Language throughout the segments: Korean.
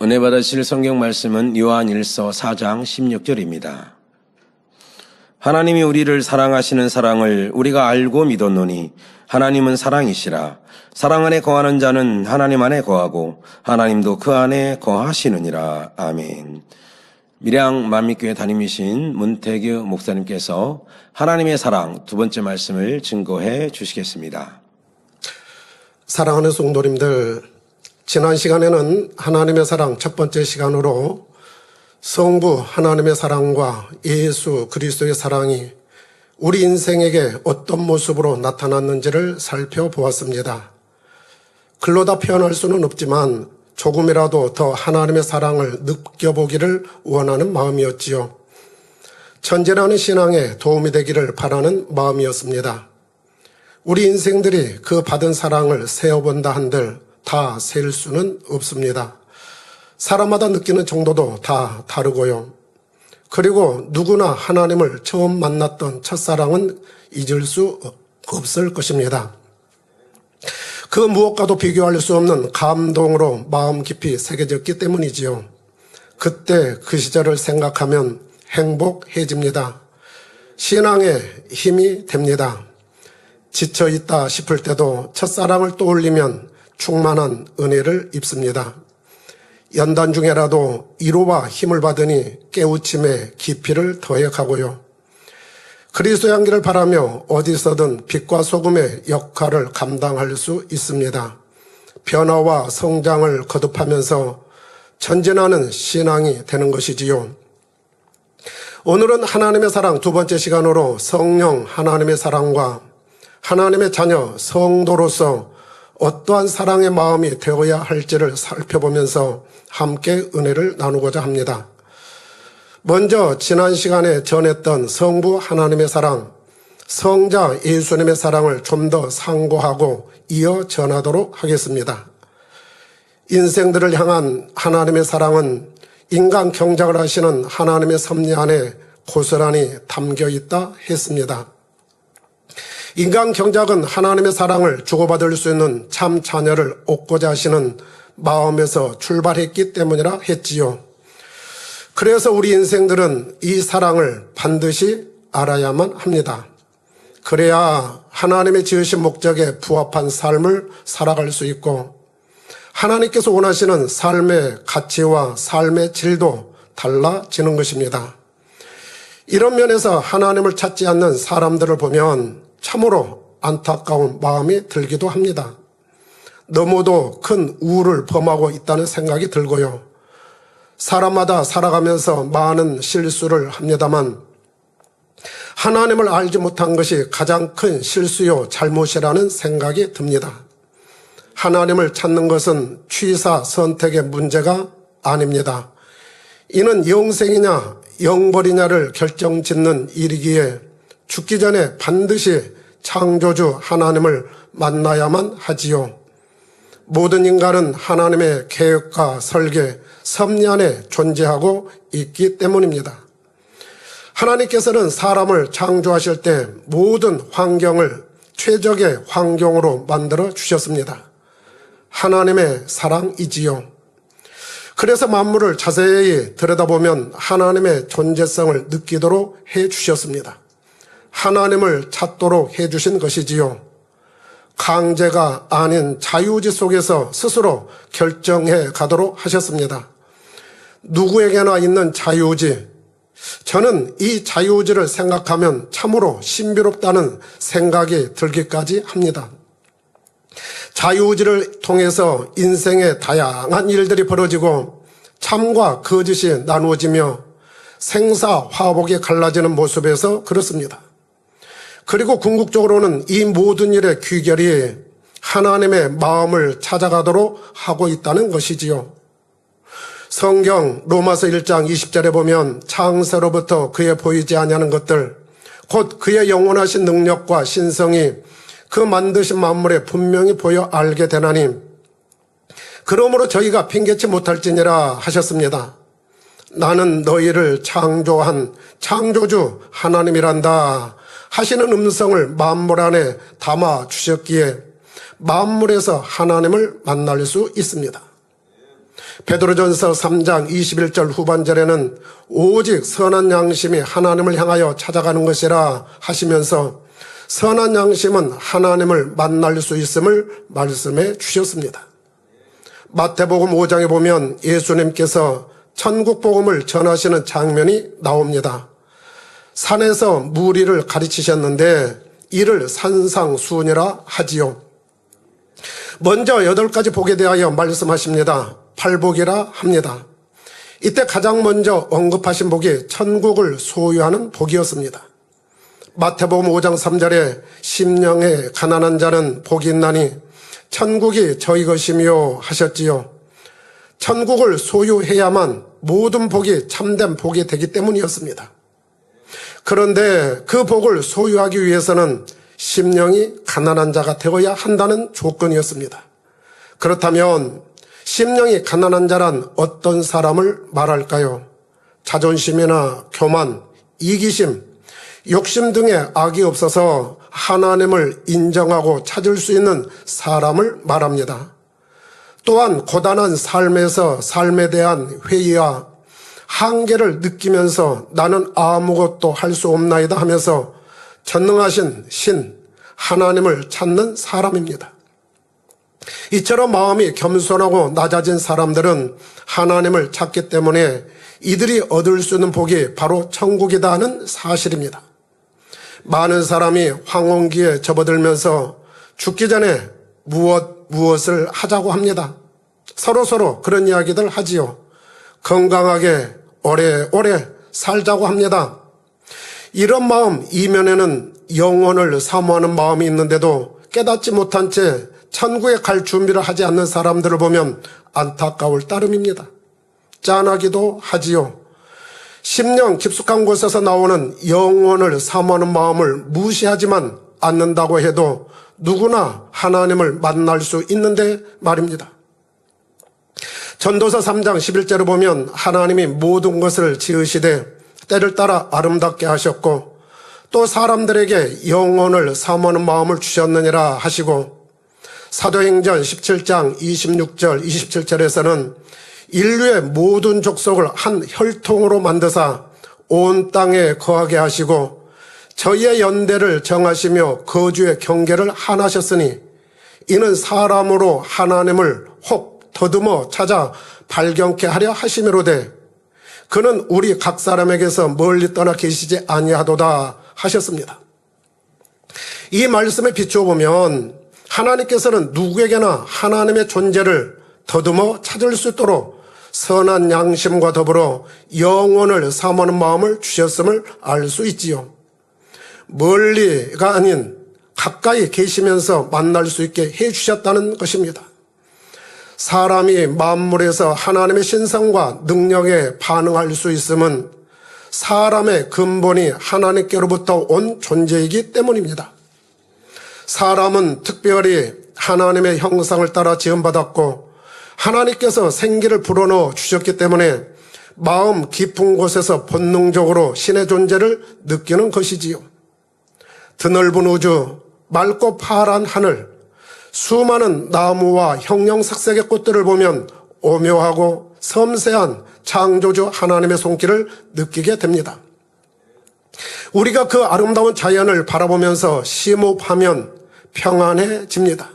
은혜 받으실 성경 말씀은 요한일서 4장 16절입니다. 하나님이 우리를 사랑하시는 사랑을 우리가 알고 믿었노니 하나님은 사랑이시라. 사랑 안에 거하는 자는 하나님 안에 거하고 하나님도 그 안에 거하시느니라. 아멘. 밀양 만민교회 담임이신 문태규 목사님께서 하나님의 사랑 두 번째 말씀을 증거해 주시겠습니다. 사랑하는 성도님들, 지난 시간에는 하나님의 사랑 첫 번째 시간으로 성부 하나님의 사랑과 예수 그리스도의 사랑이 우리 인생에게 어떤 모습으로 나타났는지를 살펴보았습니다. 글로 다 표현할 수는 없지만 조금이라도 더 하나님의 사랑을 느껴보기를 원하는 마음이었지요. 전진하는 신앙에 도움이 되기를 바라는 마음이었습니다. 우리 인생들이 그 받은 사랑을 세어본다 한들 다 셀 수는 없습니다. 사람마다 느끼는 정도도 다 다르고요. 그리고 누구나 하나님을 처음 만났던 첫사랑은 잊을 수 없을 것입니다. 그 무엇과도 비교할 수 없는 감동으로 마음 깊이 새겨졌기 때문이지요. 그때 그 시절을 생각하면 행복해집니다. 신앙에 힘이 됩니다. 지쳐있다 싶을 때도 첫사랑을 떠올리면 충만한 은혜를 입습니다. 연단 중에라도 위로와 힘을 받으니 깨우침에 깊이를 더해가고요. 그리스도의 향기를 바라며 어디서든 빛과 소금의 역할을 감당할 수 있습니다. 변화와 성장을 거듭하면서 전진하는 신앙이 되는 것이지요. 오늘은 하나님의 사랑 두 번째 시간으로 성령 하나님의 사랑과 하나님의 자녀 성도로서 어떠한 사랑의 마음이 되어야 할지를 살펴보면서 함께 은혜를 나누고자 합니다. 먼저 지난 시간에 전했던 성부 하나님의 사랑, 성자 예수님의 사랑을 좀 더 상고하고 이어 전하도록 하겠습니다. 인생들을 향한 하나님의 사랑은 인간 경작을 하시는 하나님의 섭리 안에 고스란히 담겨 있다 했습니다. 인간 경작은 하나님의 사랑을 주고받을 수 있는 참 자녀를 얻고자 하시는 마음에서 출발했기 때문이라 했지요. 그래서 우리 인생들은 이 사랑을 반드시 알아야만 합니다. 그래야 하나님의 지으신 목적에 부합한 삶을 살아갈 수 있고 하나님께서 원하시는 삶의 가치와 삶의 질도 달라지는 것입니다. 이런 면에서 하나님을 찾지 않는 사람들을 보면 참으로 안타까운 마음이 들기도 합니다. 너무도 큰 우울을 범하고 있다는 생각이 들고요. 사람마다 살아가면서 많은 실수를 합니다만 하나님을 알지 못한 것이 가장 큰 실수요 잘못이라는 생각이 듭니다. 하나님을 찾는 것은 취사 선택의 문제가 아닙니다. 이는 영생이냐 영벌이냐를 결정짓는 일이기에 죽기 전에 반드시 창조주 하나님을 만나야만 하지요. 모든 인간은 하나님의 계획과 설계, 섭리 안에 존재하고 있기 때문입니다. 하나님께서는 사람을 창조하실 때 모든 환경을 최적의 환경으로 만들어 주셨습니다. 하나님의 사랑이지요. 그래서 만물을 자세히 들여다보면 하나님의 존재성을 느끼도록 해 주셨습니다. 하나님을 찾도록 해주신 것이지요. 강제가 아닌 자유의지 속에서 스스로 결정해 가도록 하셨습니다. 누구에게나 있는 자유의지, 저는 이 자유의지를 생각하면 참으로 신비롭다는 생각이 들기까지 합니다. 자유의지를 통해서 인생의 다양한 일들이 벌어지고 참과 거짓이 나누어지며 생사화복이 갈라지는 모습에서 그렇습니다. 그리고 궁극적으로는 이 모든 일의 귀결이 하나님의 마음을 찾아가도록 하고 있다는 것이지요. 성경 로마서 1장 20절에 보면 창세로부터 그의 보이지 아니하는 것들 곧 그의 영원하신 능력과 신성이 그 만드신 만물에 분명히 보여 알게 되나니 그러므로 저희가 핑계치 못할지니라 하셨습니다. 나는 너희를 창조한 창조주 하나님이란다 하시는 음성을 만물 안에 담아 주셨기에 만물에서 하나님을 만날 수 있습니다. 베드로전서 3장 21절 후반절에는 오직 선한 양심이 하나님을 향하여 찾아가는 것이라 하시면서 선한 양심은 하나님을 만날 수 있음을 말씀해 주셨습니다. 마태복음 5장에 보면 예수님께서 천국 복음을 전하시는 장면이 나옵니다. 산에서 무리를 가르치셨는데 이를 산상수훈이라 하지요. 먼저 8가지 복에 대하여 말씀하십니다. 팔복이라 합니다. 이때 가장 먼저 언급하신 복이 천국을 소유하는 복이었습니다. 마태복음 5장 3절에 심령에 가난한 자는 복이 있나니 천국이 저희 것이며 하셨지요. 천국을 소유해야만 모든 복이 참된 복이 되기 때문이었습니다. 그런데 그 복을 소유하기 위해서는 심령이 가난한 자가 되어야 한다는 조건이었습니다. 그렇다면 심령이 가난한 자란 어떤 사람을 말할까요? 자존심이나 교만, 이기심, 욕심 등의 악이 없어서 하나님을 인정하고 찾을 수 있는 사람을 말합니다. 또한 고단한 삶에서 삶에 대한 회의와 한계를 느끼면서 나는 아무것도 할 수 없나이다 하면서 전능하신 신 하나님을 찾는 사람입니다. 이처럼 마음이 겸손하고 낮아진 사람들은 하나님을 찾기 때문에 이들이 얻을 수 있는 복이 바로 천국이다 하는 사실입니다. 많은 사람이 황혼기에 접어들면서 죽기 전에 무엇을 하자고 합니다. 서로 그런 이야기들 하지요. 건강하게 오래오래 살자고 합니다. 이런 마음 이면에는 영혼을 사모하는 마음이 있는데도 깨닫지 못한 채 천국에 갈 준비를 하지 않는 사람들을 보면 안타까울 따름입니다. 짠하기도 하지요. 심령 깊숙한 곳에서 나오는 영혼을 사모하는 마음을 무시하지만 않는다고 해도 누구나 하나님을 만날 수 있는데 말입니다. 전도서 3장 11절을 보면 하나님이 모든 것을 지으시되 때를 따라 아름답게 하셨고 또 사람들에게 영혼을 사모하는 마음을 주셨느니라 하시고 사도행전 17장 26절 27절에서는 인류의 모든 족속을 한 혈통으로 만드사 온 땅에 거하게 하시고 저희의 연대를 정하시며 거주의 경계를 하나셨으니 이는 사람으로 하나님을 혹 더듬어 찾아 발견케 하려 하심이로되 그는 우리 각 사람에게서 멀리 떠나 계시지 아니하도다 하셨습니다. 이 말씀에 비추어 보면 하나님께서는 누구에게나 하나님의 존재를 더듬어 찾을 수 있도록 선한 양심과 더불어 영혼을 사모하는 마음을 주셨음을 알 수 있지요. 멀리가 아닌 가까이 계시면서 만날 수 있게 해주셨다는 것입니다. 사람이 만물에서 하나님의 신성과 능력에 반응할 수 있음은 사람의 근본이 하나님께로부터 온 존재이기 때문입니다. 사람은 특별히 하나님의 형상을 따라 지음받았고 하나님께서 생기를 불어넣어 주셨기 때문에 마음 깊은 곳에서 본능적으로 신의 존재를 느끼는 것이지요. 드넓은 우주, 맑고 파란 하늘, 수많은 나무와 형형색색의 꽃들을 보면 오묘하고 섬세한 창조주 하나님의 손길을 느끼게 됩니다. 우리가 그 아름다운 자연을 바라보면서 심호흡하면 평안해집니다.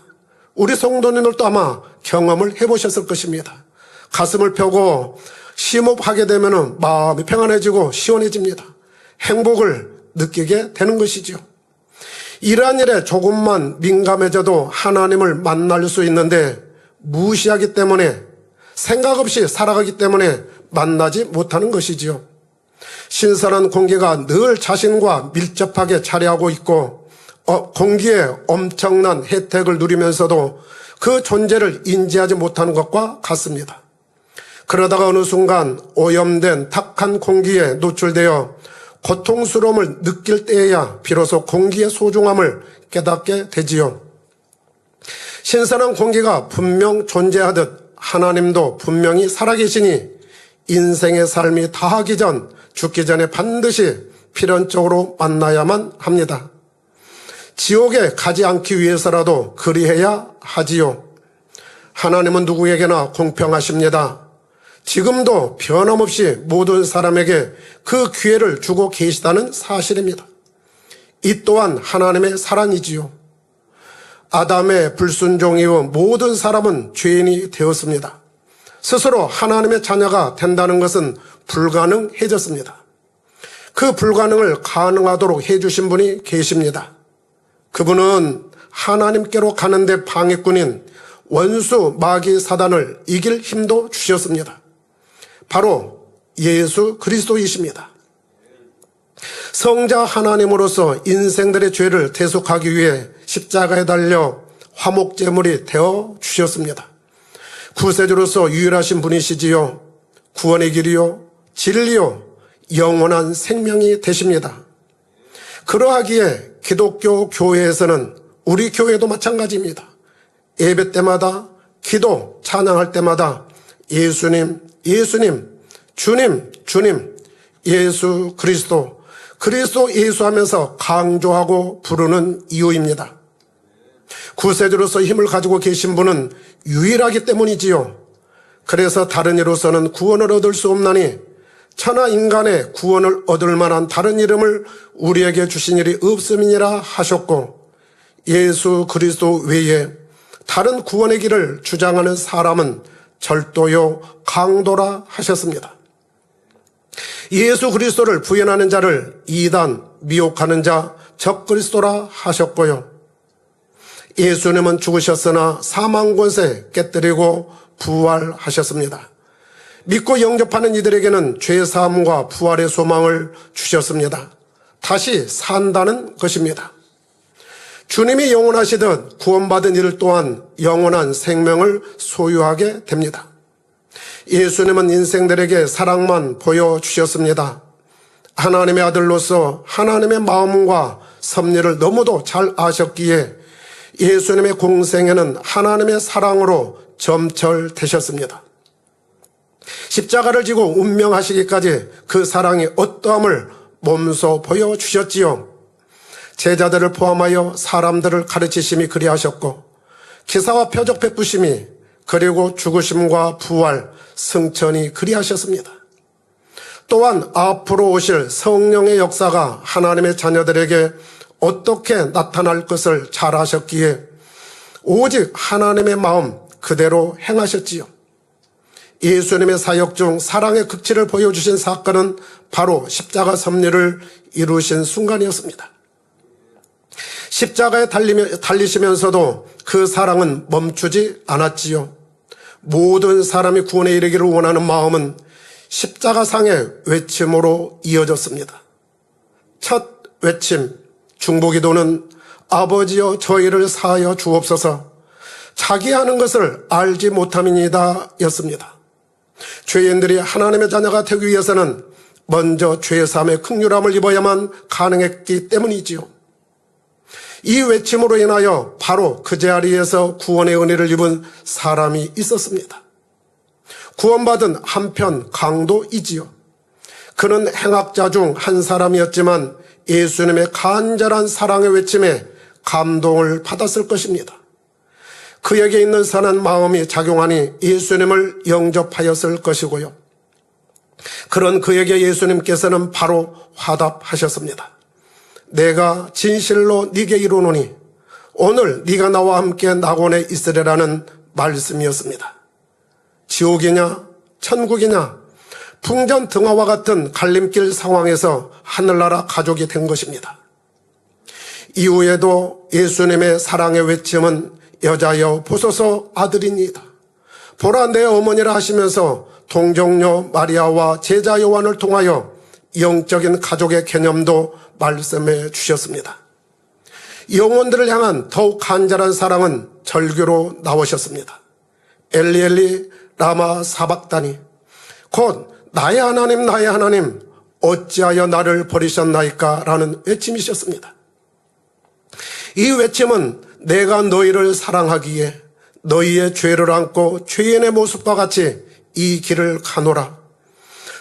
우리 성도님들도 아마 경험을 해보셨을 것입니다. 가슴을 펴고 심호흡하게 되면 마음이 평안해지고 시원해집니다. 행복을 느끼게 되는 것이죠. 이러한 일에 조금만 민감해져도 하나님을 만날 수 있는데 무시하기 때문에 생각 없이 살아가기 때문에 만나지 못하는 것이지요. 신선한 공기가 늘 자신과 밀접하게 자리하고 있고 공기에 엄청난 혜택을 누리면서도 그 존재를 인지하지 못하는 것과 같습니다. 그러다가 어느 순간 오염된 탁한 공기에 노출되어 고통스러움을 느낄 때에야 비로소 공기의 소중함을 깨닫게 되지요. 신선한 공기가 분명 존재하듯 하나님도 분명히 살아계시니 인생의 삶이 다하기 전 죽기 전에 반드시 필연적으로 만나야만 합니다. 지옥에 가지 않기 위해서라도 그리해야 하지요. 하나님은 누구에게나 공평하십니다. 지금도 변함없이 모든 사람에게 그 기회를 주고 계시다는 사실입니다. 이 또한 하나님의 사랑이지요. 아담의 불순종 이후 모든 사람은 죄인이 되었습니다. 스스로 하나님의 자녀가 된다는 것은 불가능해졌습니다. 그 불가능을 가능하도록 해주신 분이 계십니다. 그분은 하나님께로 가는데 방해꾼인 원수 마귀 사단을 이길 힘도 주셨습니다. 바로 예수 그리스도이십니다. 성자 하나님으로서 인생들의 죄를 대속하기 위해 십자가에 달려 화목제물이 되어 주셨습니다. 구세주로서 유일하신 분이시지요. 구원의 길이요, 진리요, 영원한 생명이 되십니다. 그러하기에 기독교 교회에서는 우리 교회도 마찬가지입니다. 예배 때마다 기도, 찬양할 때마다 예수님, 예수님, 주님, 주님, 예수 그리스도, 그리스도 예수 하면서 강조하고 부르는 이유입니다. 구세주로서 힘을 가지고 계신 분은 유일하기 때문이지요. 그래서 다른 이로서는 구원을 얻을 수 없나니 천하 인간의 구원을 얻을 만한 다른 이름을 우리에게 주신 일이 없음이니라 하셨고, 예수 그리스도 외에 다른 구원의 길을 주장하는 사람은 절도요 강도라 하셨습니다. 예수 그리스도를 부인하는 자를 이단, 미혹하는 자, 적그리스도라 하셨고요. 예수님은 죽으셨으나 사망 권세 깨뜨리고 부활하셨습니다. 믿고 영접하는 이들에게는 죄사함과 부활의 소망을 주셨습니다. 다시 산다는 것입니다. 주님이 영원하시듯 구원받은 이들 또한 영원한 생명을 소유하게 됩니다. 예수님은 인생들에게 사랑만 보여주셨습니다. 하나님의 아들로서 하나님의 마음과 섭리를 너무도 잘 아셨기에 예수님의 공생애는 하나님의 사랑으로 점철되셨습니다. 십자가를 지고 운명하시기까지 그 사랑이 어떠함을 몸소 보여주셨지요. 제자들을 포함하여 사람들을 가르치심이 그리하셨고, 기사와 표적 베푸심이, 그리고 죽으심과 부활, 승천이 그리하셨습니다. 또한 앞으로 오실 성령의 역사가 하나님의 자녀들에게 어떻게 나타날 것을 잘 아셨기에 오직 하나님의 마음 그대로 행하셨지요. 예수님의 사역 중 사랑의 극치를 보여주신 사건은 바로 십자가 섭리를 이루신 순간이었습니다. 십자가에 달리시면서도 그 사랑은 멈추지 않았지요. 모든 사람이 구원에 이르기를 원하는 마음은 십자가상의 외침으로 이어졌습니다. 첫 외침, 중보기도는 아버지여 저희를 사하여 주옵소서, 자기 하는 것을 알지 못함이니이다 였습니다. 죄인들이 하나님의 자녀가 되기 위해서는 먼저 죄사함의 긍휼함을 입어야만 가능했기 때문이지요. 이 외침으로 인하여 바로 그 자리에서 구원의 은혜를 입은 사람이 있었습니다. 구원받은 한편 강도이지요. 그는 행악자 중 한 사람이었지만 예수님의 간절한 사랑의 외침에 감동을 받았을 것입니다. 그에게 있는 선한 마음이 작용하니 예수님을 영접하였을 것이고요. 그런 그에게 예수님께서는 바로 화답하셨습니다. 내가 진실로 네게 이르노니 오늘 네가 나와 함께 낙원에 있으리라는 말씀이었습니다. 지옥이냐 천국이냐 풍전등화와 같은 갈림길 상황에서 하늘나라 가족이 된 것입니다. 이후에도 예수님의 사랑의 외침은 여자여 보소서 아들이니이다, 보라 내 어머니라 하시면서 동정녀 마리아와 제자 요한을 통하여 영적인 가족의 개념도 말씀해 주셨습니다. 영혼들을 향한 더욱 간절한 사랑은 절규로 나오셨습니다. 엘리 엘리 라마 사박다니, 곧 나의 하나님 나의 하나님 어찌하여 나를 버리셨나이까 라는 외침이셨습니다. 이 외침은 내가 너희를 사랑하기에 너희의 죄를 안고 죄인의 모습과 같이 이 길을 가노라,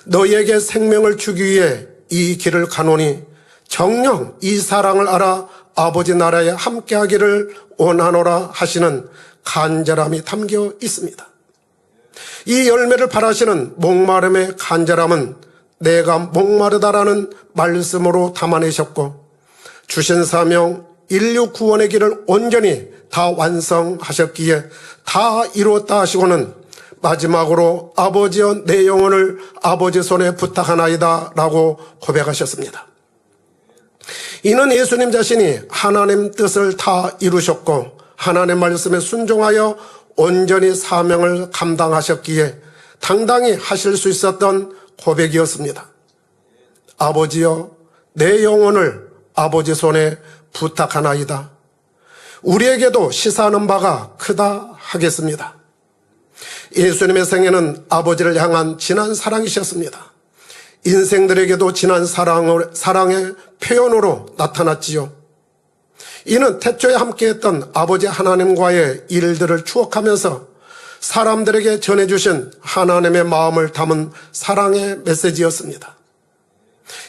너희에게 생명을 주기 위해 이 길을 가노니 정녕 이 사랑을 알아 아버지 나라에 함께하기를 원하노라 하시는 간절함이 담겨 있습니다. 이 열매를 바라시는 목마름의 간절함은 내가 목마르다라는 말씀으로 담아내셨고, 주신 사명 인류 구원의 길을 온전히 다 완성하셨기에 다 이루었다 하시고는 마지막으로 아버지여 내 영혼을 아버지 손에 부탁하나이다 라고 고백하셨습니다. 이는 예수님 자신이 하나님 뜻을 다 이루셨고 하나님 말씀에 순종하여 온전히 사명을 감당하셨기에 당당히 하실 수 있었던 고백이었습니다. 아버지여 내 영혼을 아버지 손에 부탁하나이다. 우리에게도 시사하는 바가 크다 하겠습니다. 예수님의 생애는 아버지를 향한 진한 사랑이셨습니다. 인생들에게도 진한 사랑의 표현으로 나타났지요. 이는 태초에 함께했던 아버지 하나님과의 일들을 추억하면서 사람들에게 전해주신 하나님의 마음을 담은 사랑의 메시지였습니다.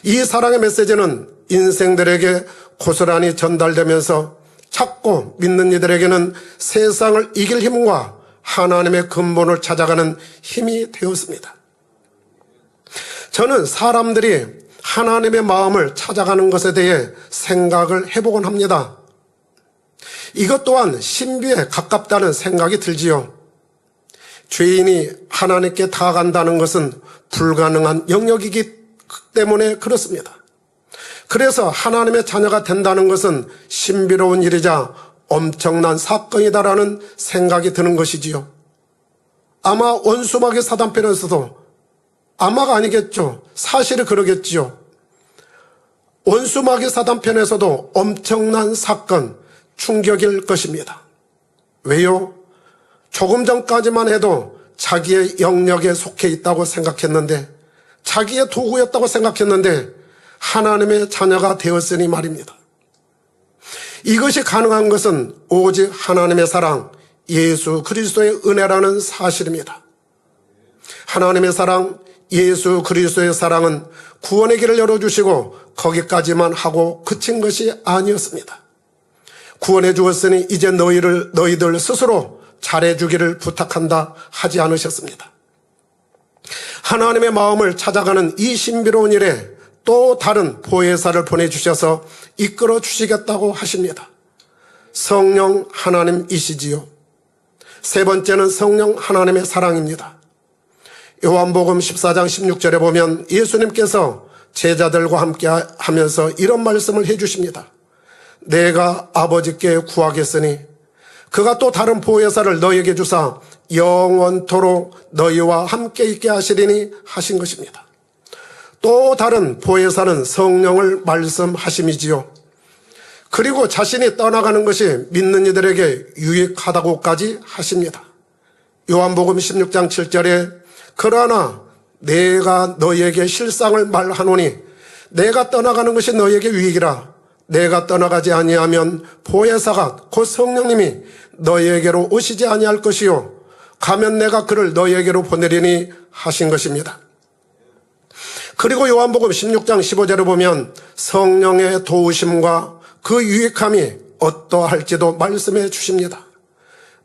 이 사랑의 메시지는 인생들에게 고스란히 전달되면서 찾고 믿는 이들에게는 세상을 이길 힘과 하나님의 근본을 찾아가는 힘이 되었습니다. 저는 사람들이 하나님의 마음을 찾아가는 것에 대해 생각을 해보곤 합니다. 이것 또한 신비에 가깝다는 생각이 들지요. 죄인이 하나님께 다가간다는 것은 불가능한 영역이기 때문에 그렇습니다. 그래서 하나님의 자녀가 된다는 것은 신비로운 일이자 엄청난 사건이다라는 생각이 드는 것이지요. 아마 원수마귀 사단편에서도 아마가 아니겠죠. 사실이 그러겠지요. 원수마귀 사단편에서도 엄청난 사건, 충격일 것입니다. 왜요? 조금 전까지만 해도 자기의 영역에 속해 있다고 생각했는데, 자기의 도구였다고 생각했는데 하나님의 자녀가 되었으니 말입니다. 이것이 가능한 것은 오직 하나님의 사랑, 예수 그리스도의 은혜라는 사실입니다. 하나님의 사랑, 예수 그리스도의 사랑은 구원의 길을 열어주시고 거기까지만 하고 그친 것이 아니었습니다. 구원해 주었으니 이제 너희들 스스로 잘해주기를 부탁한다 하지 않으셨습니다. 하나님의 마음을 찾아가는 이 신비로운 일에 또 다른 보혜사를 보내주셔서 이끌어 주시겠다고 하십니다. 성령 하나님이시지요. 세 번째는 성령 하나님의 사랑입니다. 요한복음 14장 16절에 보면 예수님께서 제자들과 함께 하면서 이런 말씀을 해주십니다. 내가 아버지께 구하겠으니 그가 또 다른 보혜사를 너희에게 주사 영원토록 너희와 함께 있게 하시리니 하신 것입니다. 또 다른 보혜사는 성령을 말씀하심이지요. 그리고 자신이 떠나가는 것이 믿는 이들에게 유익하다고까지 하십니다. 요한복음 16장 7절에 그러나 내가 너희에게 실상을 말하노니 내가 떠나가는 것이 너희에게 유익이라. 내가 떠나가지 아니하면 보혜사가 곧 성령님이 너희에게로 오시지 아니할 것이요 가면 내가 그를 너희에게로 보내리니 하신 것입니다. 그리고 요한복음 16장 15절에 보면 성령의 도우심과 그 유익함이 어떠할지도 말씀해 주십니다.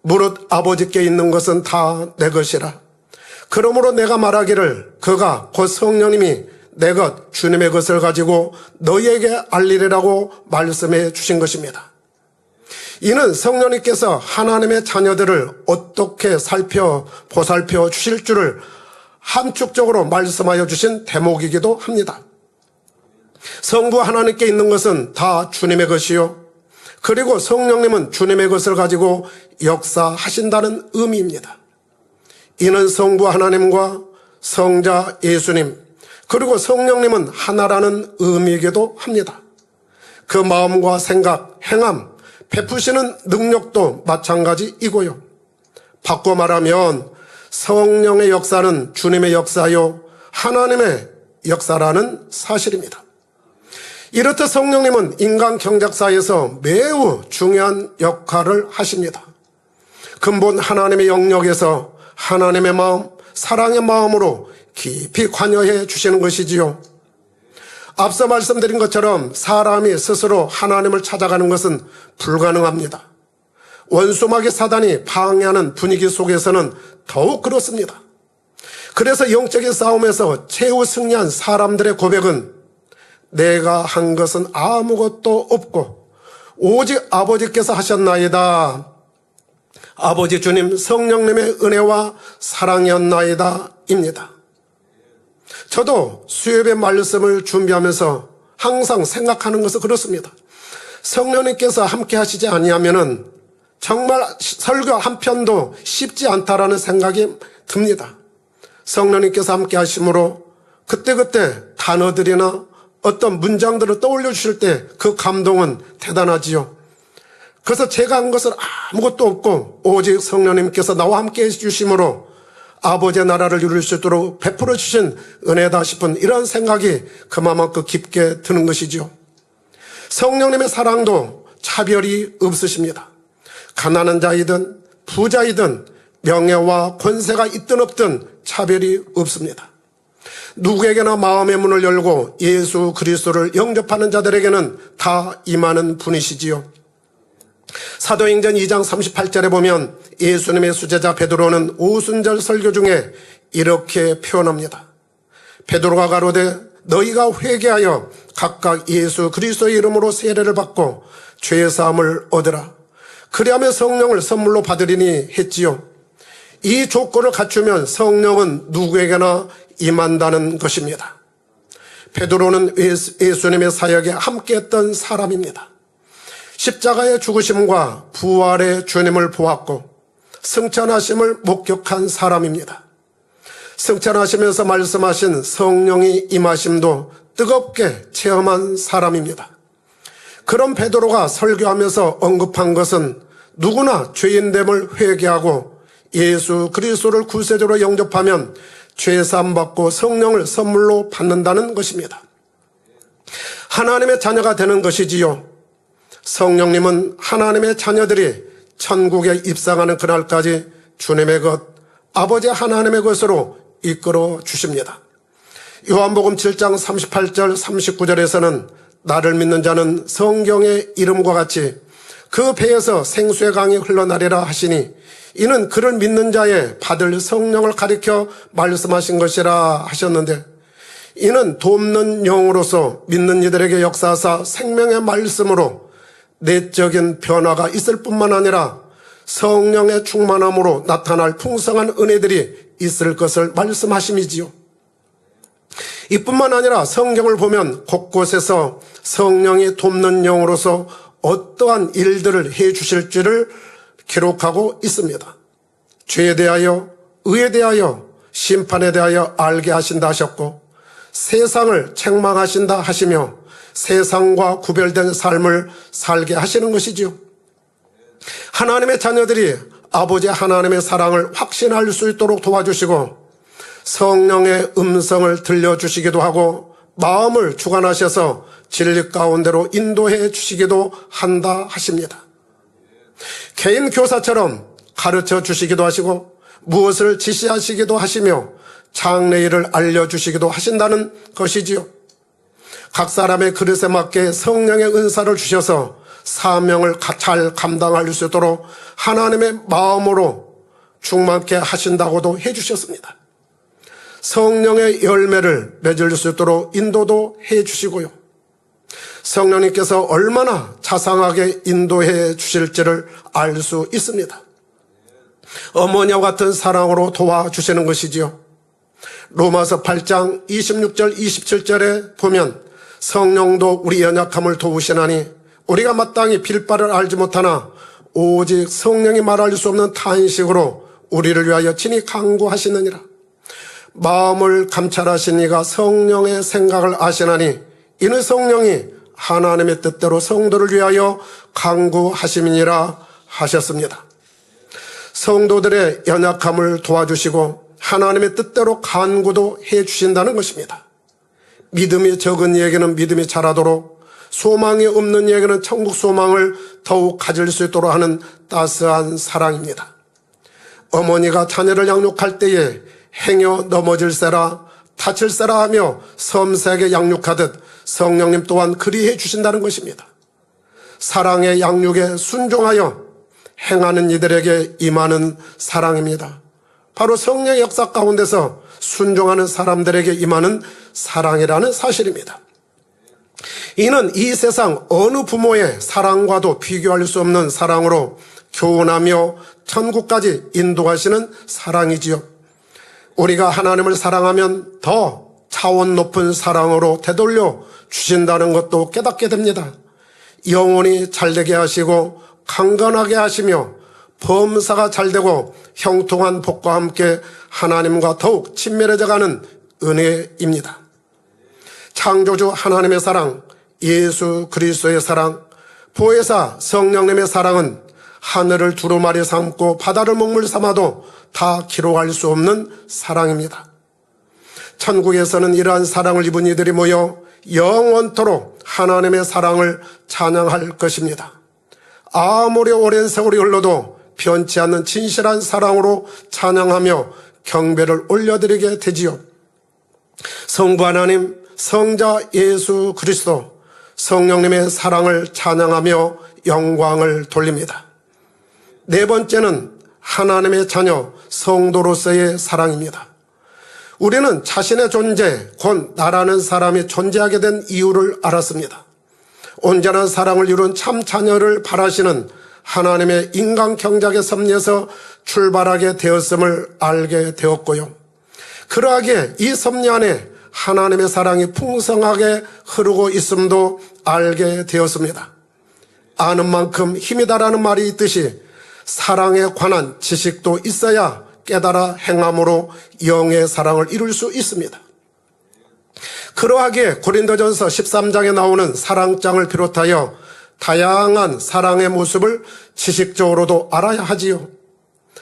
무릇 아버지께 있는 것은 다 내 것이라. 그러므로 내가 말하기를 그가 곧 성령님이 내 것 주님의 것을 가지고 너희에게 알리리라고 말씀해 주신 것입니다. 이는 성령님께서 하나님의 자녀들을 어떻게 보살펴 주실 줄을 함축적으로 말씀하여 주신 대목이기도 합니다. 성부 하나님께 있는 것은 다 주님의 것이요. 그리고 성령님은 주님의 것을 가지고 역사하신다는 의미입니다. 이는 성부 하나님과 성자 예수님 그리고 성령님은 하나라는 의미이기도 합니다. 그 마음과 생각, 행함, 베푸시는 능력도 마찬가지이고요. 바꿔 말하면 성령의 역사는 주님의 역사요 하나님의 역사라는 사실입니다. 이렇듯 성령님은 인간 경작사에서 매우 중요한 역할을 하십니다. 근본 하나님의 영역에서 하나님의 마음, 사랑의 마음으로 깊이 관여해 주시는 것이지요. 앞서 말씀드린 것처럼 사람이 스스로 하나님을 찾아가는 것은 불가능합니다. 원수마귀 사단이 방해하는 분위기 속에서는 더욱 그렇습니다. 그래서 영적인 싸움에서 최후 승리한 사람들의 고백은 내가 한 것은 아무것도 없고 오직 아버지께서 하셨나이다. 아버지 주님 성령님의 은혜와 사랑이었나이다 입니다. 저도 수요일의 말씀을 준비하면서 항상 생각하는 것은 그렇습니다. 성령님께서 함께 하시지 아니하면은 정말 설교 한 편도 쉽지 않다라는 생각이 듭니다. 성령님께서 함께 하심으로 그때그때 단어들이나 어떤 문장들을 떠올려 주실 때 그 감동은 대단하지요. 그래서 제가 한 것은 아무것도 없고 오직 성령님께서 나와 함께 해주심으로 아버지의 나라를 이룰 수 있도록 베풀어 주신 은혜다 싶은 이런 생각이 그만큼 깊게 드는 것이지요. 성령님의 사랑도 차별이 없으십니다. 가난한 자이든 부자이든 명예와 권세가 있든 없든 차별이 없습니다. 누구에게나 마음의 문을 열고 예수 그리스도를 영접하는 자들에게는 다 임하는 분이시지요. 사도행전 2장 38절에 보면 예수님의 수제자 베드로는 오순절 설교 중에 이렇게 표현합니다. 베드로가 가로되 너희가 회개하여 각각 예수 그리스도의 이름으로 세례를 받고 죄 사함을 얻으라. 그리하면 성령을 선물로 받으리니 했지요. 이 조건을 갖추면 성령은 누구에게나 임한다는 것입니다. 베드로는 예수님의 사역에 함께했던 사람입니다. 십자가의 죽으심과 부활의 주님을 보았고 승천하심을 목격한 사람입니다. 승천하시면서 말씀하신 성령이 임하심도 뜨겁게 체험한 사람입니다. 그런 베드로가 설교하면서 언급한 것은 누구나 죄인됨을 회개하고 예수 그리스도를 구세주로 영접하면 죄사함 받고 성령을 선물로 받는다는 것입니다. 하나님의 자녀가 되는 것이지요. 성령님은 하나님의 자녀들이 천국에 입성하는 그날까지 주님의 것, 아버지 하나님의 것으로 이끌어 주십니다. 요한복음 7장 38절 39절에서는 나를 믿는 자는 성경의 이름과 같이 그 배에서 생수의 강이 흘러나리라 하시니 이는 그를 믿는 자의 받을 성령을 가리켜 말씀하신 것이라 하셨는데, 이는 돕는 영으로서 믿는 이들에게 역사하사 생명의 말씀으로 내적인 변화가 있을 뿐만 아니라 성령의 충만함으로 나타날 풍성한 은혜들이 있을 것을 말씀하심이지요. 이뿐만 아니라 성경을 보면 곳곳에서 성령이 돕는 영으로서 어떠한 일들을 해 주실지를 기록하고 있습니다. 죄에 대하여, 의에 대하여, 심판에 대하여 알게 하신다 하셨고 세상을 책망하신다 하시며 세상과 구별된 삶을 살게 하시는 것이지요. 하나님의 자녀들이 아버지 하나님의 사랑을 확신할 수 있도록 도와주시고 성령의 음성을 들려주시기도 하고 마음을 주관하셔서 진리 가운데로 인도해 주시기도 한다 하십니다. 개인 교사처럼 가르쳐 주시기도 하시고 무엇을 지시하시기도 하시며 장래일을 알려주시기도 하신다는 것이지요. 각 사람의 그릇에 맞게 성령의 은사를 주셔서 사명을 잘 감당할 수 있도록 하나님의 마음으로 충만케 하신다고도 해주셨습니다. 성령의 열매를 맺을 수 있도록 인도도 해주시고요. 성령님께서 얼마나 자상하게 인도해 주실지를 알 수 있습니다. 어머니와 같은 사랑으로 도와주시는 것이지요. 로마서 8장 26절 27절에 보면 성령도 우리 연약함을 도우시나니 우리가 마땅히 빌 바를 알지 못하나 오직 성령이 말할 수 없는 탄식으로 우리를 위하여 친히 간구하시느니라. 마음을 감찰하신 이가 성령의 생각을 아시나니 이는 성령이 하나님의 뜻대로 성도를 위하여 간구하심이니라 하셨습니다. 성도들의 연약함을 도와주시고 하나님의 뜻대로 간구도 해주신다는 것입니다. 믿음이 적은 이에게는 믿음이 자라도록 소망이 없는 이에게는 천국 소망을 더욱 가질 수 있도록 하는 따스한 사랑입니다. 어머니가 자녀를 양육할 때에 행여 넘어질세라 다칠세라 하며 섬세하게 양육하듯 성령님 또한 그리해 주신다는 것입니다. 사랑의 양육에 순종하여 행하는 이들에게 임하는 사랑입니다. 바로 성령의 역사 가운데서 순종하는 사람들에게 임하는 사랑이라는 사실입니다. 이는 이 세상 어느 부모의 사랑과도 비교할 수 없는 사랑으로 교훈하며 천국까지 인도하시는 사랑이지요. 우리가 하나님을 사랑하면 더 차원 높은 사랑으로 되돌려 주신다는 것도 깨닫게 됩니다. 영혼이 잘되게 하시고 강건하게 하시며 범사가 잘되고 형통한 복과 함께 하나님과 더욱 친밀해져가는 은혜입니다. 창조주 하나님의 사랑, 예수 그리스도의 사랑, 보혜사 성령님의 사랑은 하늘을 두루마리 삼고 바다를 먹물 삼아도 다 기록할 수 없는 사랑입니다. 천국에서는 이러한 사랑을 입은 이들이 모여 영원토록 하나님의 사랑을 찬양할 것입니다. 아무리 오랜 세월이 흘러도 변치 않는 진실한 사랑으로 찬양하며 경배를 올려드리게 되지요. 성부 하나님, 성자 예수 그리스도, 성령님의 사랑을 찬양하며 영광을 돌립니다. 네 번째는 하나님의 자녀 성도로서의 사랑입니다. 우리는 자신의 존재, 곧 나라는 사람이 존재하게 된 이유를 알았습니다. 온전한 사랑을 이룬 참 자녀를 바라시는 하나님의 인간 경작의 섭리에서 출발하게 되었음을 알게 되었고요. 그러하기에 이 섭리 안에 하나님의 사랑이 풍성하게 흐르고 있음도 알게 되었습니다. 아는 만큼 힘이다라는 말이 있듯이 사랑에 관한 지식도 있어야 깨달아 행함으로 영의 사랑을 이룰 수 있습니다. 그러하기에 고린도전서 13장에 나오는 사랑장을 비롯하여 다양한 사랑의 모습을 지식적으로도 알아야 하지요.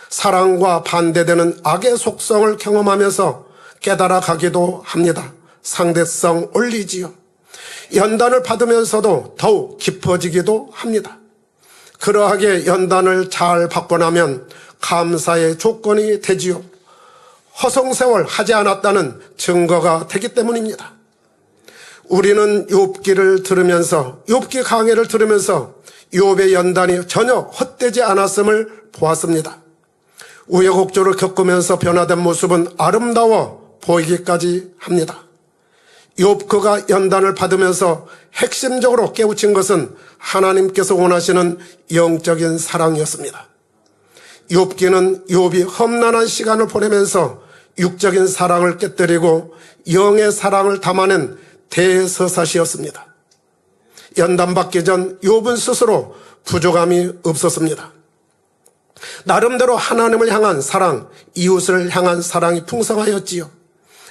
사랑과 반대되는 악의 속성을 경험하면서 깨달아 가기도 합니다. 상대성 올리지요. 연단을 받으면서도 더욱 깊어지기도 합니다. 그러하게 연단을 잘 받고 나면 감사의 조건이 되지요. 허송세월 하지 않았다는 증거가 되기 때문입니다. 우리는 욥기를 들으면서, 욥기 강해를 들으면서 욥의 연단이 전혀 헛되지 않았음을 보았습니다. 우여곡절을 겪으면서 변화된 모습은 아름다워 보이기까지 합니다. 욥그가 연단을 받으면서 핵심적으로 깨우친 것은 하나님께서 원하시는 영적인 사랑이었습니다. 욥기는 욥이 험난한 시간을 보내면서 육적인 사랑을 깨뜨리고 영의 사랑을 담아낸 대서사시였습니다. 연단받기 전 욥은 스스로 부족함이 없었습니다. 나름대로 하나님을 향한 사랑, 이웃을 향한 사랑이 풍성하였지요.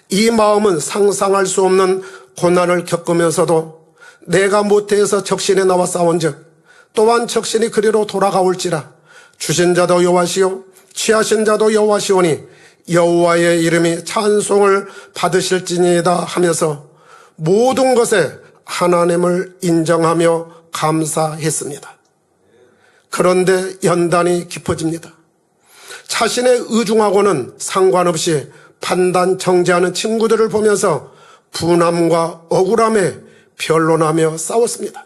이 마음은 상상할 수 없는 고난을 겪으면서도 내가 모태에서 적신에 나와 싸운즉 또한 적신이 그리로 돌아가올지라. 주신 자도 여호와시요 취하신 자도 여호와시오니 여호와의 이름이 찬송을 받으실지니이다 하면서 모든 것에 하나님을 인정하며 감사했습니다. 그런데 연단이 깊어집니다. 자신의 의중하고는 상관없이 판단 정죄하는 친구들을 보면서 분함과 억울함에 변론하며 싸웠습니다.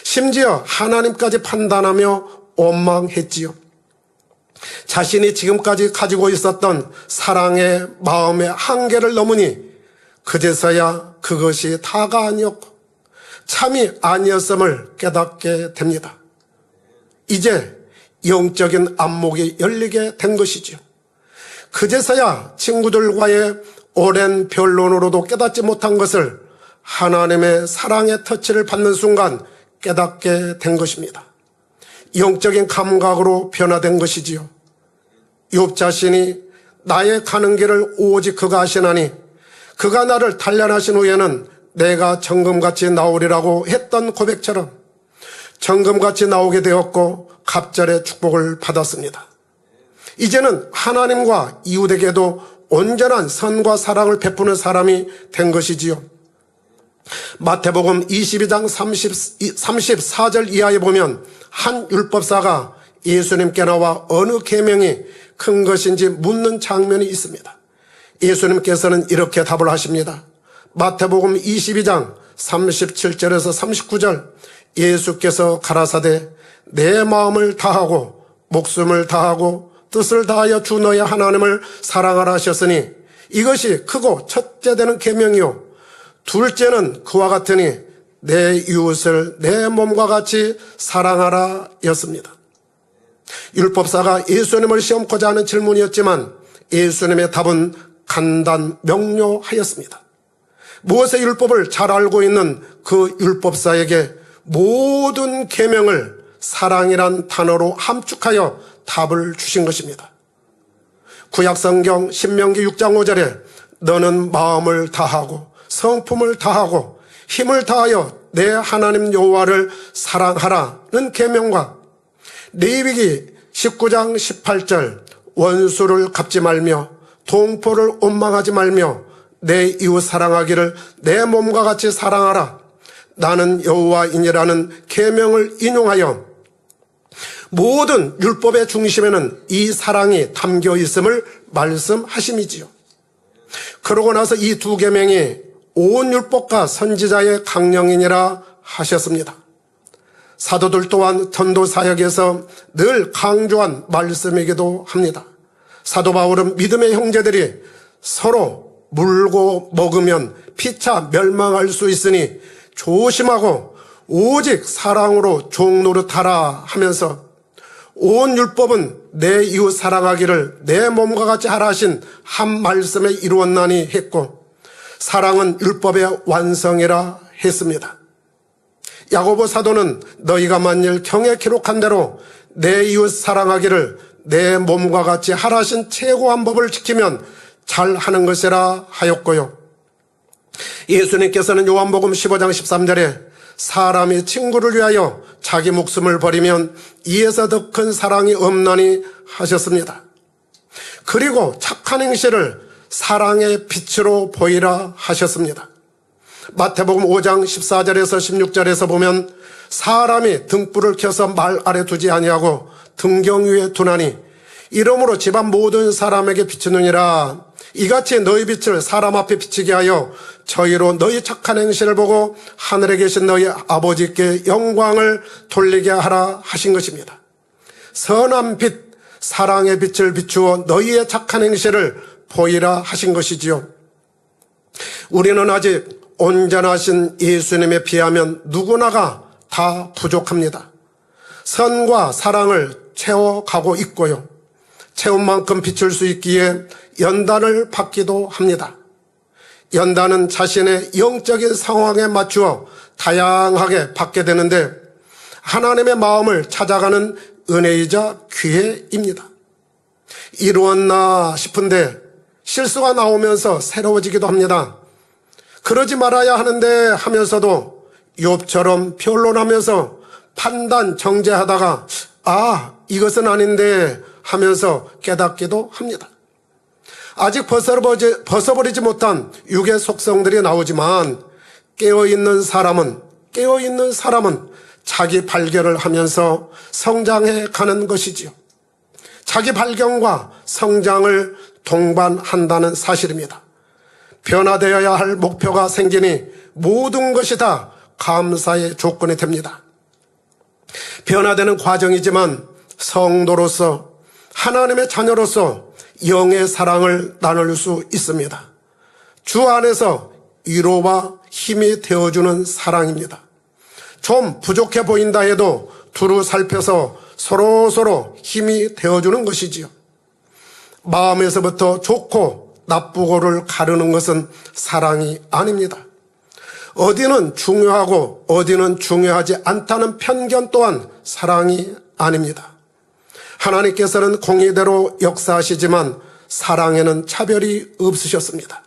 심지어 하나님까지 판단하며 원망했지요. 자신이 지금까지 가지고 있었던 사랑의 마음의 한계를 넘으니 그제서야 그것이 다가 아니었고 참이 아니었음을 깨닫게 됩니다. 이제 영적인 안목이 열리게 된 것이지요. 그제서야 친구들과의 오랜 변론으로도 깨닫지 못한 것을 하나님의 사랑의 터치를 받는 순간 깨닫게 된 것입니다. 영적인 감각으로 변화된 것이지요. 욥 자신이 나의 가는 길을 오직 그가 아시나니 그가 나를 단련하신 후에는 내가 정금같이 나오리라고 했던 고백처럼 정금같이 나오게 되었고 갑절의 축복을 받았습니다. 이제는 하나님과 이웃에게도 온전한 선과 사랑을 베푸는 사람이 된 것이지요. 마태복음 22장 34절 이하에 보면 한 율법사가 예수님께 나와 어느 계명이 큰 것인지 묻는 장면이 있습니다. 예수님께서는 이렇게 답을 하십니다. 마태복음 22장 37절에서 39절 예수께서 가라사대 내 마음을 다하고 목숨을 다하고 뜻을 다하여 주 너의 하나님을 사랑하라 하셨으니 이것이 크고 첫째 되는 계명이요 둘째는 그와 같으니 내 이웃을 내 몸과 같이 사랑하라 였습니다. 율법사가 예수님을 시험코자 하는 질문이었지만 예수님의 답은 간단 명료하였습니다. 모세 율법을 잘 알고 있는 그 율법사에게 모든 계명을 사랑이란 단어로 함축하여 답을 주신 것입니다. 구약성경 신명기 6장 5절에 너는 마음을 다하고 성품을 다하고 힘을 다하여 내 하나님 여호와를 사랑하라는 계명과 레위기 19장 18절 원수를 갚지 말며 동포를 원망하지 말며 내 이웃 사랑하기를 내 몸과 같이 사랑하라 나는 여호와이니라는 계명을 인용하여 모든 율법의 중심에는 이 사랑이 담겨 있음을 말씀하심이지요. 그러고 나서 이 두 계명이 온 율법과 선지자의 강령이니라 하셨습니다. 사도들 또한 전도 사역에서 늘 강조한 말씀이기도 합니다. 사도 바울은 믿음의 형제들이 서로 물고 먹으면 피차 멸망할 수 있으니 조심하고 오직 사랑으로 종 노릇하라 하면서 온 율법은 내 이웃 사랑하기를 내 몸과 같이 하라 하신 한 말씀에 이루었나니 했고 사랑은 율법의 완성이라 했습니다. 야고보 사도는 너희가 만일 경에 기록한 대로 내 이웃 사랑하기를 내 몸과 같이 하라 하신 최고한 법을 지키면 잘하는 것이라 하였고요. 예수님께서는 요한복음 15장 13절에 사람이 친구를 위하여 자기 목숨을 버리면 이에서 더 큰 사랑이 없나니 하셨습니다. 그리고 착한 행실을 사랑의 빛으로 보이라 하셨습니다. 마태복음 5장 14절에서 16절에서 보면 사람이 등불을 켜서 말 아래 두지 아니하고 등경 위에 두나니 이러므로 집안 모든 사람에게 비추느니라. 이같이 너희 빛을 사람 앞에 비치게 하여 저희로 너희 착한 행실을 보고 하늘에 계신 너희 아버지께 영광을 돌리게 하라 하신 것입니다. 선한 빛, 사랑의 빛을 비추어 너희의 착한 행실을 보이라 하신 것이지요. 우리는 아직 온전하신 예수님에 비하면 누구나가 다 부족합니다. 선과 사랑을 채워가고 있고요. 채운 만큼 비출 수 있기에 연단을 받기도 합니다. 연단은 자신의 영적인 상황에 맞추어 다양하게 받게 되는데 하나님의 마음을 찾아가는 은혜이자 기회입니다. 이루었나 싶은데 실수가 나오면서 새로워지기도 합니다. 그러지 말아야 하는데 하면서도 욥처럼 변론하면서 판단 정죄하다가 이것은 아닌데 하면서 깨닫기도 합니다. 아직 벗어버리지 못한 육의 속성들이 나오지만 깨어있는 사람은 자기 발견을 하면서 성장해 가는 것이지요. 자기 발견과 성장을 동반한다는 사실입니다. 변화되어야 할 목표가 생기니 모든 것이 다 감사의 조건이 됩니다. 변화되는 과정이지만 성도로서 하나님의 자녀로서 영의 사랑을 나눌 수 있습니다. 주 안에서 위로와 힘이 되어주는 사랑입니다. 좀 부족해 보인다 해도 두루 살펴서 서로 힘이 되어주는 것이지요. 마음에서부터 좋고 나쁘고를 가르는 것은 사랑이 아닙니다. 어디는 중요하고 어디는 중요하지 않다는 편견 또한 사랑이 아닙니다. 하나님께서는 공의대로 역사하시지만 사랑에는 차별이 없으셨습니다.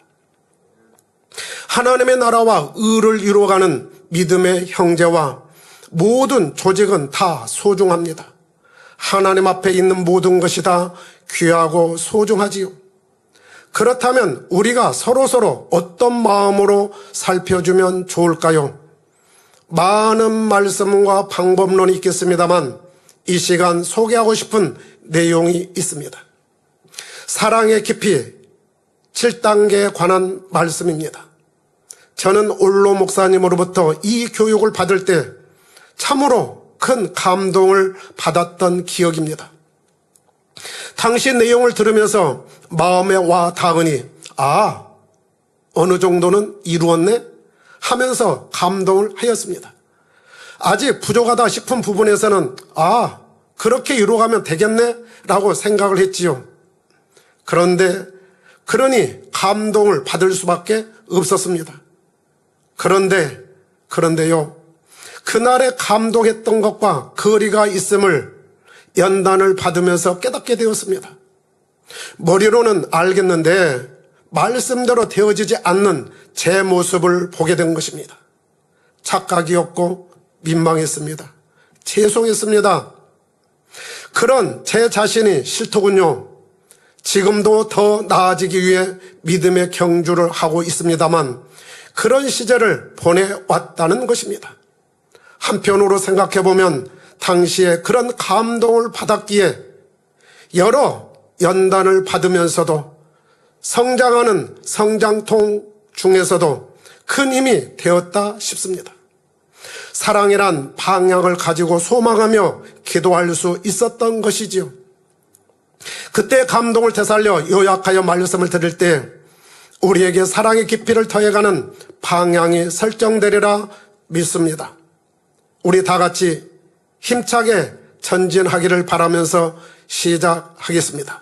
하나님의 나라와 의를 이루어가는 믿음의 형제와 모든 조직은 다 소중합니다. 하나님 앞에 있는 모든 것이 다 귀하고 소중하지요. 그렇다면 우리가 서로 어떤 마음으로 살펴주면 좋을까요? 많은 말씀과 방법론이 있겠습니다만 이 시간 소개하고 싶은 내용이 있습니다. 사랑의 깊이 7단계에 관한 말씀입니다. 저는 올로 목사님으로부터 이 교육을 받을 때 참으로 큰 감동을 받았던 기억입니다. 당시 내용을 들으면서 마음에 와 닿으니 어느 정도는 이루었네 하면서 감동을 하였습니다. 아직 부족하다 싶은 부분에서는 그렇게 이루어가면 되겠네 라고 생각을 했지요. 그러니 감동을 받을 수밖에 없었습니다. 그런데요, 그날에 감동했던 것과 거리가 있음을 연단을 받으면서 깨닫게 되었습니다. 머리로는 알겠는데 말씀대로 되어지지 않는 제 모습을 보게 된 것입니다. 착각이었고 민망했습니다. 죄송했습니다. 그런 제 자신이 싫더군요. 지금도 더 나아지기 위해 믿음의 경주를 하고 있습니다만 그런 시절을 보내왔다는 것입니다. 한편으로 생각해보면 당시에 그런 감동을 받았기에 여러 연단을 받으면서도 성장하는 성장통 중에서도 큰 힘이 되었다 싶습니다. 사랑이란 방향을 가지고 소망하며 기도할 수 있었던 것이지요. 그때 감동을 되살려 요약하여 말씀을 드릴 때 우리에게 사랑의 깊이를 더해가는 방향이 설정되리라 믿습니다. 우리 다 같이 힘차게 전진하기를 바라면서 시작하겠습니다.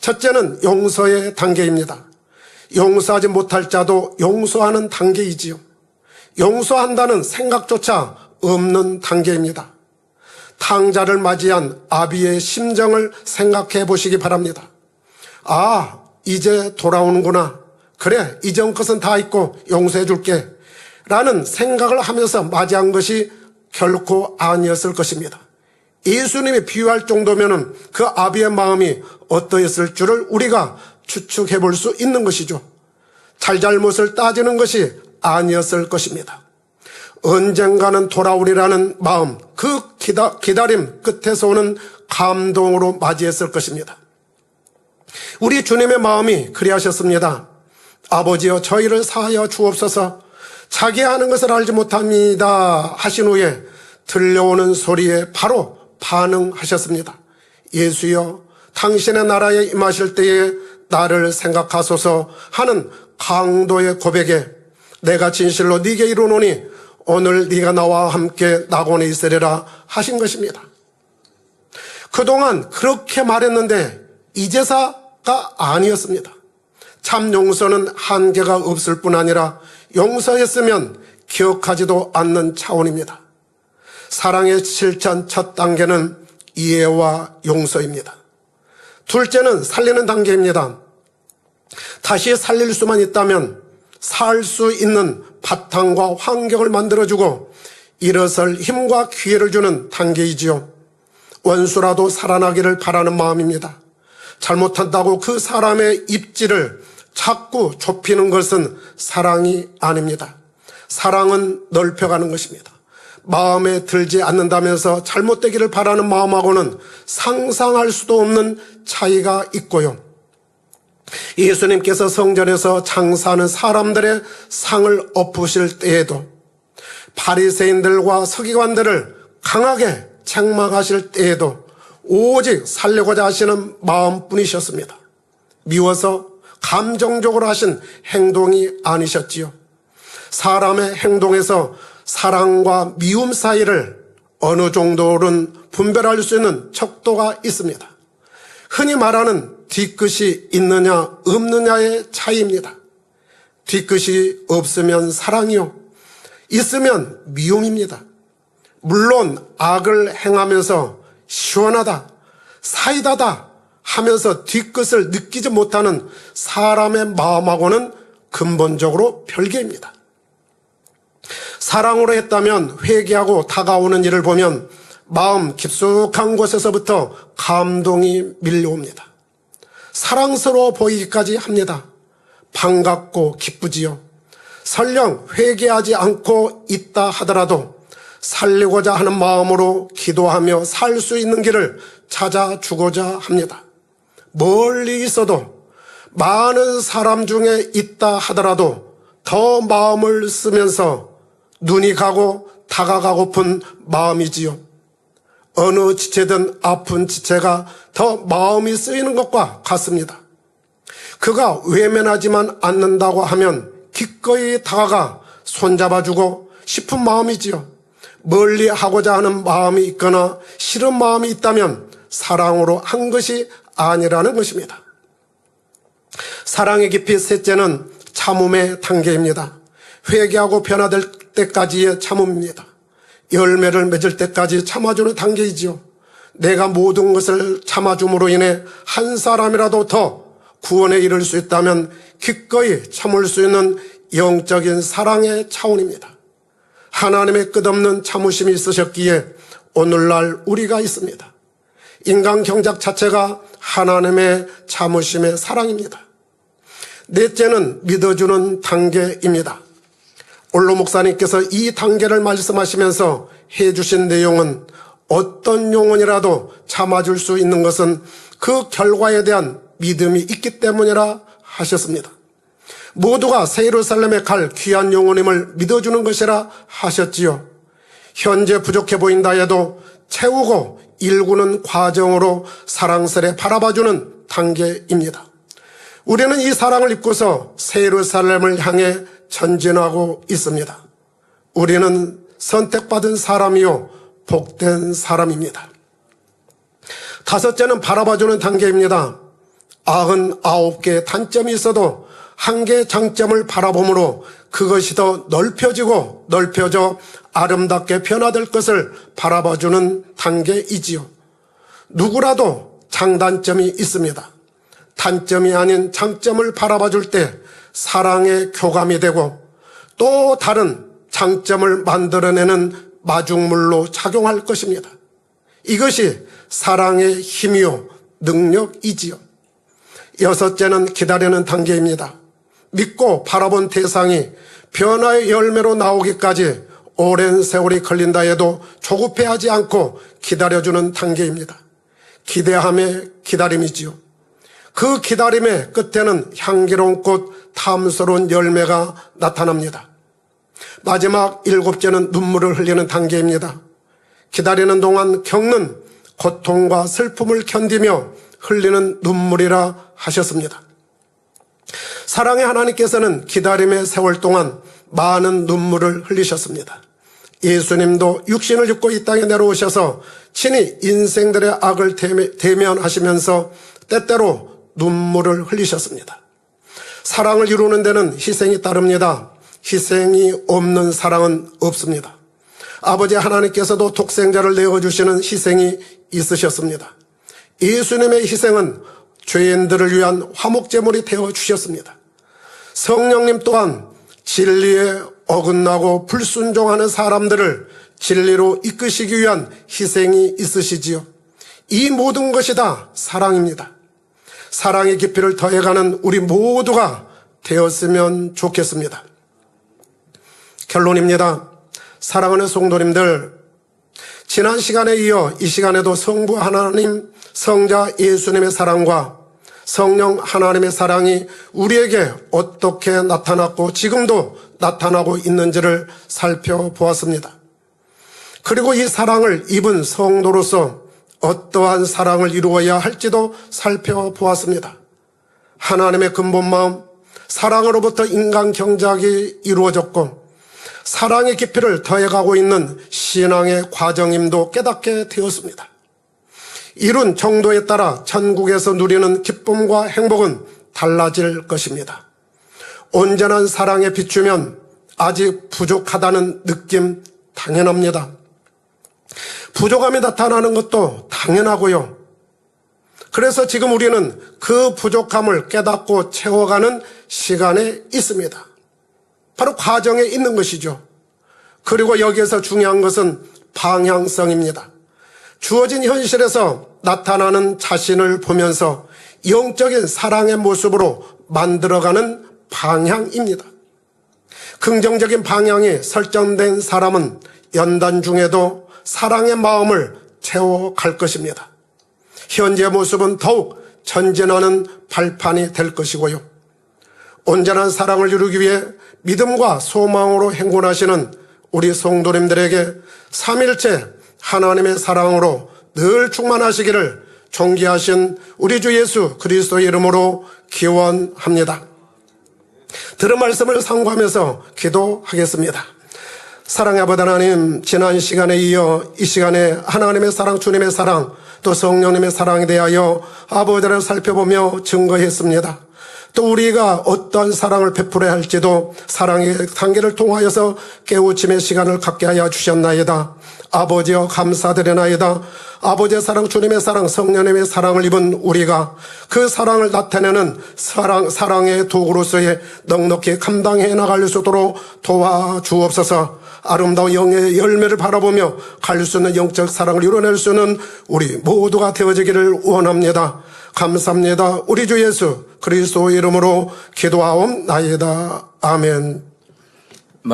첫째는 용서의 단계입니다. 용서하지 못할 자도 용서하는 단계이지요. 용서한다는 생각조차 없는 단계입니다. 탕자를 맞이한 아비의 심정을 생각해 보시기 바랍니다. 이제 돌아오는구나. 그래, 이전 것은 다 있고 용서해 줄게 라는 생각을 하면서 맞이한 것이 결코 아니었을 것입니다. 예수님이 비유할 정도면 그 아비의 마음이 어떠했을 줄을 우리가 추측해 볼 수 있는 것이죠. 잘잘못을 따지는 것이 아니었을 것입니다. 언젠가는 돌아오리라는 마음, 그 기다림 끝에서 오는 감동으로 맞이했을 것입니다. 우리 주님의 마음이 그리하셨습니다. 아버지여 저희를 사하여 주옵소서. 자기 하는 것을 알지 못합니다 하신 후에 들려오는 소리에 바로 반응하셨습니다. 예수여 당신의 나라에 임하실 때에 나를 생각하소서 하는 강도의 고백에 내가 진실로 네게 이르노니 오늘 네가 나와 함께 낙원에 있으리라 하신 것입니다. 그동안 그렇게 말했는데 이제사가 아니었습니다. 참 용서는 한계가 없을 뿐 아니라 용서했으면 기억하지도 않는 차원입니다. 사랑의 실천 첫 단계는 이해와 용서입니다. 둘째는 살리는 단계입니다. 다시 살릴 수만 있다면 살 수 있는 바탕과 환경을 만들어주고 일어설 힘과 기회를 주는 단계이지요. 원수라도 살아나기를 바라는 마음입니다. 잘못한다고 그 사람의 입지를 자꾸 좁히는 것은 사랑이 아닙니다. 사랑은 넓혀가는 것입니다. 마음에 들지 않는다면서 잘못되기를 바라는 마음하고는 상상할 수도 없는 차이가 있고요. 예수님께서 성전에서 장사하는 사람들의 상을 엎으실 때에도 바리새인들과 서기관들을 강하게 책망하실 때에도 오직 살려고자 하시는 마음뿐이셨습니다. 미워서 감정적으로 하신 행동이 아니셨지요. 사람의 행동에서 사랑과 미움 사이를 어느 정도는 분별할 수 있는 척도가 있습니다. 흔히 말하는 뒤끝이 있느냐 없느냐의 차이입니다. 뒤끝이 없으면 사랑이요, 있으면 미움입니다. 물론 악을 행하면서 시원하다, 사이다다 하면서 뒤끝을 느끼지 못하는 사람의 마음하고는 근본적으로 별개입니다. 사랑으로 했다면 회개하고 다가오는 일을 보면 마음 깊숙한 곳에서부터 감동이 밀려옵니다. 사랑스러워 보이기까지 합니다. 반갑고 기쁘지요. 설령 회개하지 않고 있다 하더라도 살리고자 하는 마음으로 기도하며 살 수 있는 길을 찾아주고자 합니다. 멀리 있어도 많은 사람 중에 있다 하더라도 더 마음을 쓰면서 눈이 가고 다가가고픈 마음이지요. 어느 지체든 아픈 지체가 더 마음이 쓰이는 것과 같습니다. 그가 외면하지만 않는다고 하면 기꺼이 다가가 손잡아주고 싶은 마음이지요. 멀리 하고자 하는 마음이 있거나 싫은 마음이 있다면 사랑으로 한 것이 아니라는 것입니다. 사랑의 깊이 셋째는 참음의 단계입니다. 회개하고 변화될 때까지의 참음입니다. 열매를 맺을 때까지 참아주는 단계이지요. 내가 모든 것을 참아줌으로 인해 한 사람이라도 더 구원에 이를 수 있다면 기꺼이 참을 수 있는 영적인 사랑의 차원입니다. 하나님의 끝없는 참으심이 있으셨기에 오늘날 우리가 있습니다. 인간 경작 자체가 하나님의 참으심의 사랑입니다. 넷째는 믿어주는 단계입니다. 올로 목사님께서 이 단계를 말씀하시면서 해주신 내용은 어떤 영혼이라도 참아줄 수 있는 것은 그 결과에 대한 믿음이 있기 때문이라 하셨습니다. 모두가 새 예루살렘에 갈 귀한 영혼임을 믿어주는 것이라 하셨지요. 현재 부족해 보인다 해도 채우고 일구는 과정으로 사랑스레 바라봐주는 단계입니다. 우리는 이 사랑을 입고서 새 예루살렘을 향해 전진하고 있습니다. 우리는 선택받은 사람이요 복된 사람입니다. 다섯째는 바라봐주는 단계입니다. 99개의 단점이 있어도 한 개의 장점을 바라봄으로 그것이 더 넓혀져 아름답게 변화될 것을 바라봐주는 단계이지요. 누구라도 장단점이 있습니다. 단점이 아닌 장점을 바라봐줄 때 사랑의 교감이 되고 또 다른 장점을 만들어내는 마중물로 작용할 것입니다. 이것이 사랑의 힘이요 능력이지요. 여섯째는 기다리는 단계입니다. 믿고 바라본 대상이 변화의 열매로 나오기까지 오랜 세월이 걸린다 해도 조급해하지 않고 기다려주는 단계입니다. 기대함의 기다림이지요. 그 기다림의 끝에는 향기로운 꽃, 탐스러운 열매가 나타납니다. 마지막 일곱째는 눈물을 흘리는 단계입니다. 기다리는 동안 겪는 고통과 슬픔을 견디며 흘리는 눈물이라 하셨습니다. 사랑의 하나님께서는 기다림의 세월 동안 많은 눈물을 흘리셨습니다. 예수님도 육신을 입고 이 땅에 내려오셔서 친히 인생들의 악을 대면하시면서 때때로 눈물을 흘리셨습니다. 사랑을 이루는 데는 희생이 따릅니다. 희생이 없는 사랑은 없습니다. 아버지 하나님께서도 독생자를 내어주시는 희생이 있으셨습니다. 예수님의 희생은 죄인들을 위한 화목제물이 되어주셨습니다. 성령님 또한 진리에 어긋나고 불순종하는 사람들을 진리로 이끄시기 위한 희생이 있으시지요. 이 모든 것이 다 사랑입니다. 사랑의 깊이를 더해가는 우리 모두가 되었으면 좋겠습니다. 결론입니다. 사랑하는 성도님들, 지난 시간에 이어 이 시간에도 성부 하나님, 성자 예수님의 사랑과 성령 하나님의 사랑이 우리에게 어떻게 나타났고 지금도 나타나고 있는지를 살펴보았습니다. 그리고 이 사랑을 입은 성도로서 어떠한 사랑을 이루어야 할지도 살펴보았습니다. 하나님의 근본 마음, 사랑으로부터 인간 경작이 이루어졌고 사랑의 깊이를 더해가고 있는 신앙의 과정임도 깨닫게 되었습니다. 이룬 정도에 따라 천국에서 누리는 기쁨과 행복은 달라질 것입니다. 온전한 사랑에 비추면 아직 부족하다는 느낌 당연합니다. 부족함이 나타나는 것도 당연하고요. 그래서 지금 우리는 그 부족함을 깨닫고 채워가는 시간에 있습니다. 바로 과정에 있는 것이죠. 그리고 여기에서 중요한 것은 방향성입니다. 주어진 현실에서 나타나는 자신을 보면서 영적인 사랑의 모습으로 만들어가는 방향입니다. 긍정적인 방향이 설정된 사람은 연단 중에도 사랑의 마음을 채워갈 것입니다. 현재 모습은 더욱 전진하는 발판이 될 것이고요. 온전한 사랑을 이루기 위해 믿음과 소망으로 행군하시는 우리 성도님들에게 삼일째 하나님의 사랑으로 늘 충만하시기를 존귀하신 우리 주 예수 그리스도의 이름으로 기원합니다. 들은 말씀을 상고하면서 기도하겠습니다. 사랑의 아버지 하나님, 지난 시간에 이어 이 시간에 하나님의 사랑, 주님의 사랑, 또 성령님의 사랑에 대하여 아버지를 살펴보며 증거했습니다. 또 우리가 어떠한 사랑을 베풀어야 할지도 사랑의 단계를 통하여서 깨우침의 시간을 갖게 하여 주셨나이다. 아버지여 감사드리나이다. 아버지의 사랑, 주님의 사랑, 성령님의 사랑을 입은 우리가 그 사랑을 나타내는 사랑의 도구로서의 넉넉히 감당해 나갈 수 있도록 도와주옵소서. 아름다운 영의 열매를 바라보며 갈 수 있는 영적 사랑을 이뤄낼 수 있는 우리 모두가 되어지기를 원합니다. 감사합니다. 우리 주 예수 그리스도 이름으로 기도하옵나이다. 아멘.